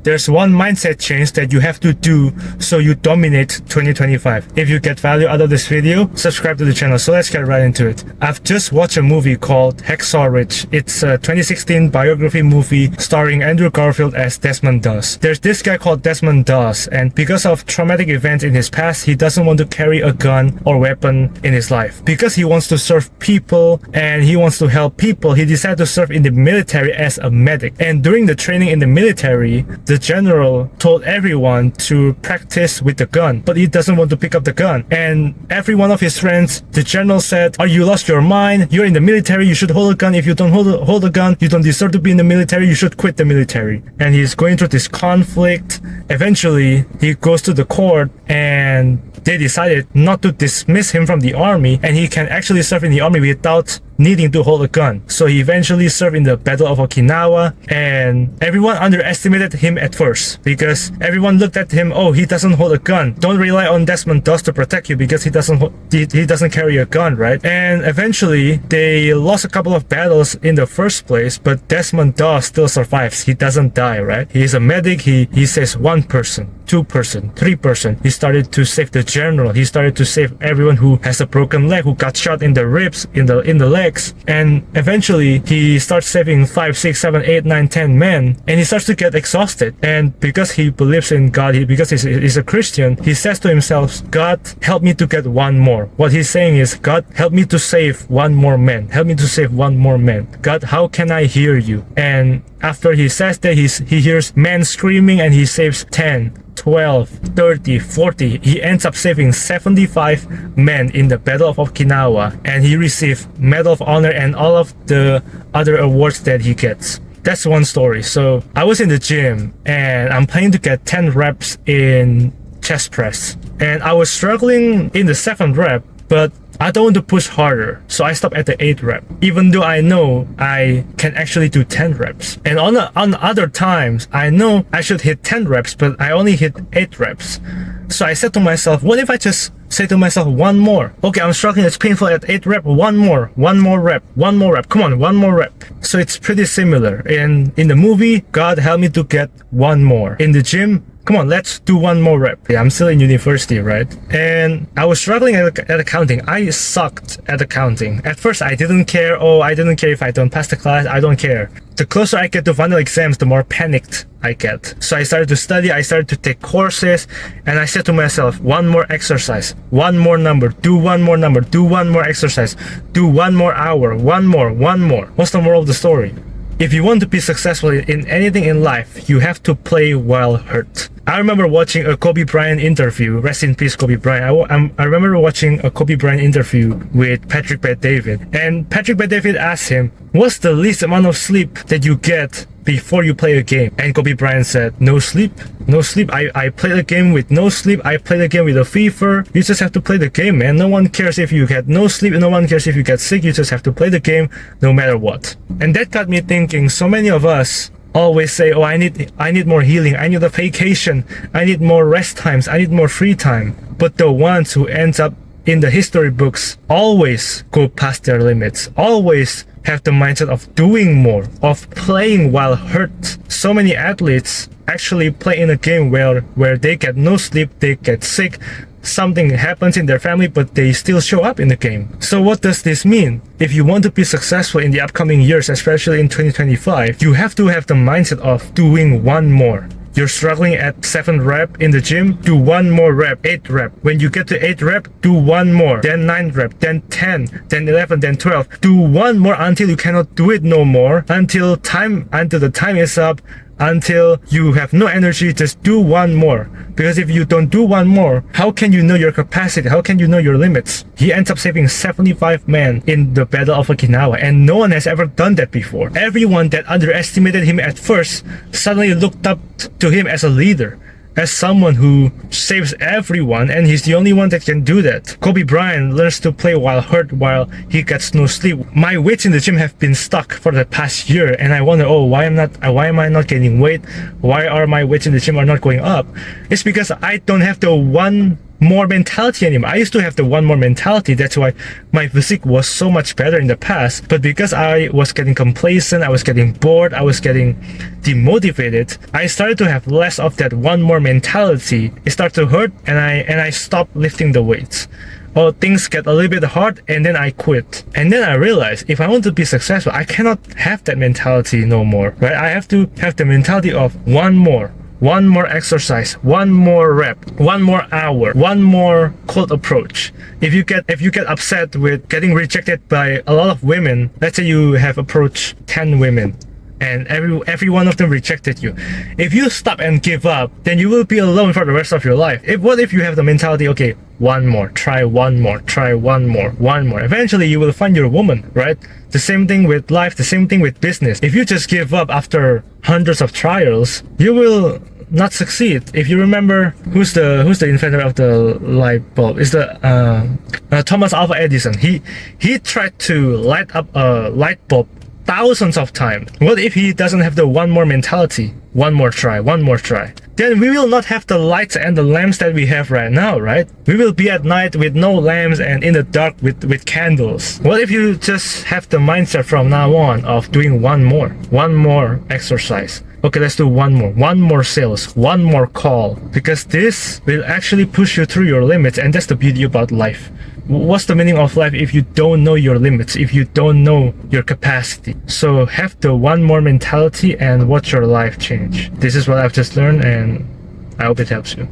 there's one mindset change that you have to do so you dominate 2025. If you get value out of this video, subscribe to the channel. So let's get right into it. I've just watched a movie called Hacksaw Ridge. It's a 2016 biography movie starring Andrew Garfield as Desmond Doss. There's this guy called Desmond Doss, and because of traumatic events in his past, he doesn't want to carry a gun or weapon in his life. Because he wants to serve people and he wants to help people, he decided to serve in the military as a medic. And during the training in the military, the general told everyone to practice with the gun, but he doesn't want to pick up the gun. And every one of his friends, the general said, "Are you lost your mind? You're in the military, you should hold a gun. If you don't hold a gun, you don't deserve to be in the military, you should quit the military." And he's going through this conflict. Eventually, he goes to the court and they decided not to dismiss him from the army, and he can actually serve in the army without needing to hold a gun. So he eventually served in the Battle of Okinawa, and everyone underestimated him at first because everyone looked at him, "Oh, he doesn't hold a gun. Don't rely on Desmond Doss to protect you because he doesn't carry a gun, right?" And eventually they lost a couple of battles in the first place, but Desmond Doss still survives. He doesn't die, right? He is a medic. He saves one person, two person, three person. He started to save the general. He started to save everyone who has a broken leg, who got shot in the ribs, in the legs. And eventually he starts saving 5, 6, 7, 8, 9, 10 men, and he starts to get exhausted. And because he believes in God, because he's a Christian, he says to himself, "God, help me to get one more." What he's saying is, "God, help me to save one more man. Help me to save one more man. God, how can I hear you?" And after he says that, he hears men screaming, and he saves 10, 12, 30, 40. He ends up saving 75 men in the Battle of Okinawa, and he received Medal of Honor and all of the other awards that he gets. That's one story. So I was in the gym and I'm planning to get 10 reps in chest press, and I was struggling in the 7th rep, but I don't want to push harder, so I stopped at the 8th rep, even though I know I can actually do 10 reps. And on other times, I know I should hit 10 reps, but I only hit 8 reps. So I said to myself, what if I just say to myself, one more? Okay, I'm struggling, it's painful at 8 rep, one more rep, come on, one more rep. So it's pretty similar. In the movie, God help me to get one more. In the gym, come on, let's do one more rep. Yeah, I'm still in university, right? And I was struggling at accounting. I sucked at accounting. At first, I didn't care. Oh, I didn't care if I don't pass the class. I don't care. The closer I get to final exams, the more panicked I get. So I started to study. I started to take courses. And I said to myself, one more exercise, one more number, do one more number, do one more exercise, do one more hour, one more. What's the moral of the story? If you want to be successful in anything in life, you have to play while hurt. I remember watching a Kobe Bryant interview. Rest in peace, Kobe Bryant. I remember watching a Kobe Bryant interview with Patrick Bet-David. And Patrick Bet-David asked him, "What's the least amount of sleep that you get before you play a game?" And Kobe Bryant said, "No sleep. No sleep. I play the game with no sleep. I play the game with a fever. You just have to play the game, man. No one cares if you get no sleep. No one cares if you get sick. You just have to play the game no matter what." And that got me thinking, so many of us always say, "Oh, I need more healing. I need a vacation. I need more rest times. I need more free time." But the ones who ends up in the history books always go past their limits, always have the mindset of doing more, of playing while hurt. So many athletes actually play in a game where they get no sleep, they get sick, something happens in their family, but they still show up in the game. So what does this mean? If you want to be successful in the upcoming years, especially in 2025, you have to have the mindset of doing one more. You're struggling at 7th rep in the gym, do one more rep, 8th rep. When you get to 8th rep, do one more, then 9th rep, then 10, then 11, then 12. Do one more until you cannot do it no more, until the time is up, until you have no energy. Just do one more. Because if you don't do one more, how can you know your capacity? How can you know your limits? He ends up saving 75 men in the Battle of Okinawa, and no one has ever done that before. Everyone that underestimated him at first suddenly looked up to him as a leader, as someone who saves everyone, and he's the only one that can do that. Kobe Bryant learns to play while hurt, while he gets no sleep. My weights in the gym have been stuck for the past year, and I wonder, why am I not gaining weight? Why are my weights in the gym are not going up? It's because I don't have the one more mentality anymore. I used to have the one more mentality. That's why my physique was so much better in the past. But because I was getting complacent, I was getting bored, I was getting demotivated, I started to have less of that one more mentality. It started to hurt, and I stopped lifting the weights. Well, things get a little bit hard, and then I quit. And then I realized if I want to be successful, I cannot have that mentality no more, right? I have to have the mentality of one more exercise, one more rep, one more hour, one more cold approach. If you get upset with getting rejected by a lot of women, let's say you have approached 10 women and every one of them rejected you. If you stop and give up, then you will be alone for the rest of your life. What if you have the mentality, okay, one more, try one more, try one more. Eventually you will find your woman, right? The same thing with life, the same thing with business. If you just give up after hundreds of trials, you will not succeed. If you remember who's the inventor of the light bulb, it's the Thomas Alva Edison. He tried to light up a light bulb thousands of times. What if he doesn't have the one more mentality? One more try. Then we will not have the lights and the lamps that we have right now, right? We will be at night with no lamps and in the dark with candles. What if you just have the mindset from now on of doing one more exercise? Okay, let's do one more sales, one more call, because this will actually push you through your limits, and that's the beauty about life. What's the meaning of life if you don't know your limits, if you don't know your capacity? So have the one more mentality and watch your life change. This is what I've just learned, and I hope it helps you.